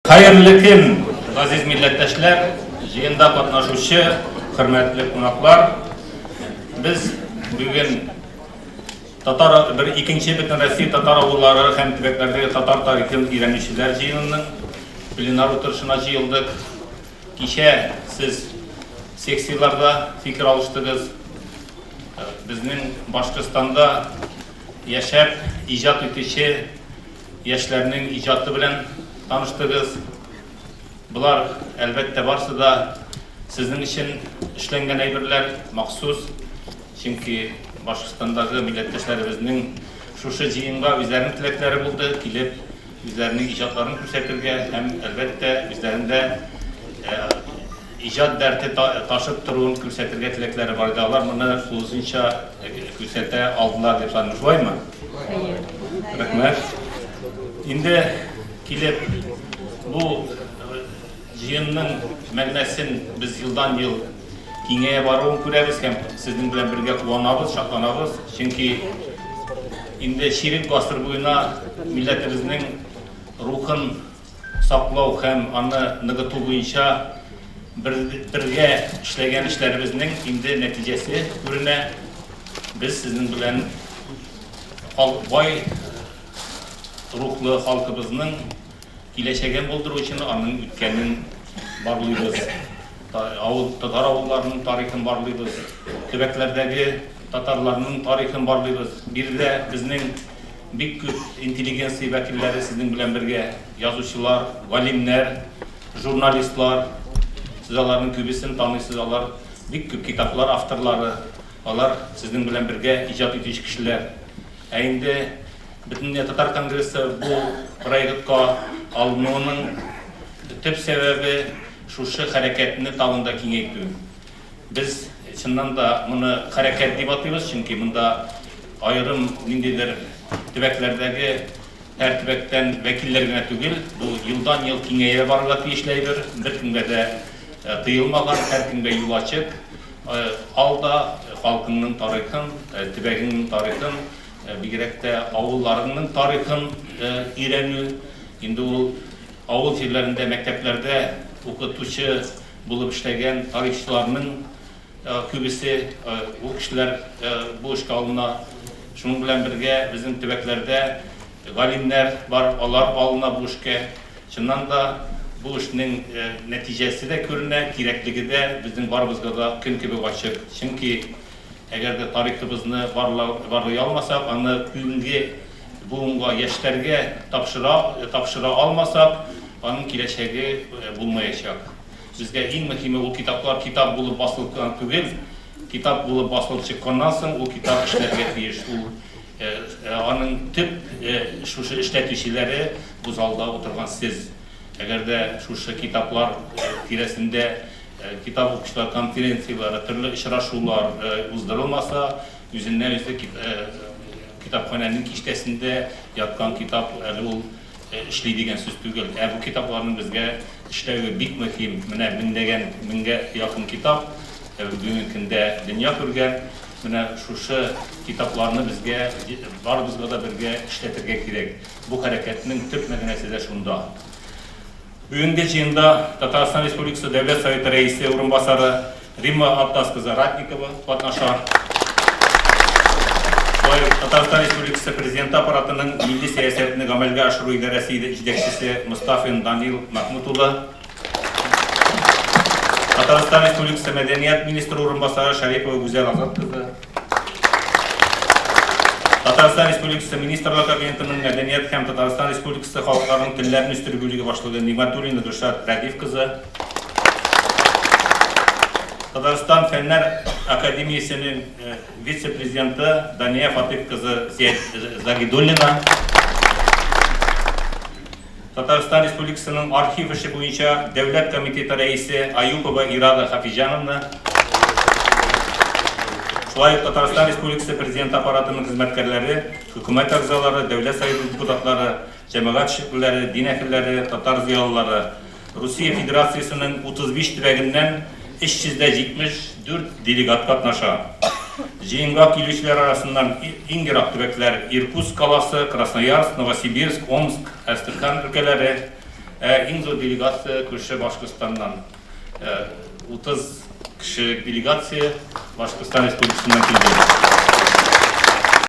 Hayırlı gün, aziz milletteşler, jıyında katnaşucu, hürmetli konaklar. Biz bugün ikinci bütün Rossiya Tatar oğulları hem Tibetlerdeki Tatar tarihini öğrenişçiler jıyınının plenar oturuşuna jıyıldık. Kişe siz seksiylarda fikir alıştınız. Bizning Başkırstanda yaşap, icad etişi, yaşlarının icadı bilen tanıştınız. Bular elbette varsa da sizin için işlengen aybirler maksus. Çünkü Başkırstandagi milletteşlerimizning şuşu jıyınga bizlerning tilekleri buldu. Kilip bizlerning icatlarını көрсәтергә hem elbette bizlerinde icad derti taşıp turuğun көрсәтергә tilekleri var. Dağlar bunu uzunca көрсәтә aldılar diye sanmış var mı? Rahmet. Şimdi kilip bu jıyınның мәгънәсен biz yıldan yıl kengәя баруын күрәбез һәм сезнең белән бергә куанабыз, шатланабыз. Чөнки инде чирек гасыр буена милләтебезнең рухын саклау һәм аны ныгыту буенча бергә эшләгән эшләребезнең инде нәтиҗәсе күренә. Без сезнең белән бай рухлы халкыбызның киләчәген булдыру өчен аның үткәнен барлыйбыз. Татар авылларының тарихын барлыйбыз. Төбәкләрдәге татарларның тарихын барлыйбыз. Бирдә безнең бик күп интеллигенция вәкилләре сезнең белән бергә, язучылар, галимнәр, журналистлар, сез аларның күбесен таныйсыз, алар бик күп китаплар авторлары, алар сезнең белән бергә иҗат итүче кешеләр. Инде Бөтен Татар конгрессы бу проектка алынуының төп сәбәбе шушы хәрәкәтне тагында киңәйтү. Без чыннан да моны хәрәкәт дип атыйбыз, чөнки монда айрым ниндидер төбәкләрдәге һәр төбәктән вәкилләр генә түгел, бу елдан ел киңәя барырга тиешләйдер. Бер кемгә дә тыелмаган, һәр кемгә юл ачык. Алда халкыңның тарихын, төбәгеңнең тарихын, бигрәк тә авылларының тарихын өйрәнү. Инде ул авыл җирләрендә, мәктәпләрдә укытучы булып эшләгән тарихчыларның күбесе ул кешеләр бу эшкә алына. Шуның белән бергә безнең төбәкләрдә галимнәр бар, алар алына бу эшкә. Чыннан да бу эшнең нәтиҗәсе дә күренә, кирәклеге дә безнең барыбызга да көн кебек ачык. Чөнки әгәр дә тарихыбызны барлый алмасак, аны бүгенге яшьләргә тапшыра алмасак, аның киләчәге булмаячак. Безгә иң мөһиме ул китаплар китап булып басылып түгел, китап булып басылып чыкканнан соң ул китап эшләргә тиеш. Аның төп шушы эшләтүчеләре бу залда утырган сез. Әгәр дә шушы китаплар тирәсендә китап укучылар конференциялары, төрле очрашулар уздырылмаса, үзеннән-үзе китапханәнең киштәсендә яткан китап әле ул эшли дигән сүз түгел. Бу китапларның безгә эшләүе бик мөһим. Менә меңгә якын китап бүгенге көндә дөнья күргән. Менә шушы китапларны безгә барыбызга да бергә эшләтергә кирәк. Бу хәрәкәтнең төп мәгънәсе дә шунда. Бүгенге жиында Татарстан Республикасы Дәүләт Советы рәисе урынбасары Римма Аббас-кызы Ратникова катнаша. Татарстан Республикасы Президенты аппаратының милли сәясәтне гамәлгә ашыру идарәсе җитәкчесе Мустафин Данил Махмутулла. Татарстан Республикасы Мәдәният министры урынбасары Шарипова Гүзәл Азат-кызы. Татарстан Республикасы Министрлар Кабинетының Мәдәният һәм Татарстан Республикасы халыкларның телләрен үстерү бүлеге башлыгы Нигъмәтуллина Гөлшат Рәдиф-кызы. Татарстан Фәннәр Академиясының вице-президенты Дания Фатих-кызы Загидуллина. Татарстан Республикасының архив эше буенча Дәүләт комитеты рәисе Аюпова Ирада Хафиҗановна. Шулай Татарстан Республикасы Президент аппаратының хезмәткәрләре, хөкүмәт әгъзалары, Дәүләт Советы депутатлары, җәмәгать эшлеклеләре, дин әһелләре, татар зыялылары, Русия Федерациясының 35 төбәгеннән 374 делегат катнаша. Жиынга килүчеләр арасыннан иң ерак төбәкләр Иркутск каласы, Красноярск, Новосибирск, Омск, Астрахань өлкәләре, Ең зор делегация көрші Башқұртстаннан. 30 кіші делегация Башқұртстан Республикасынан келген.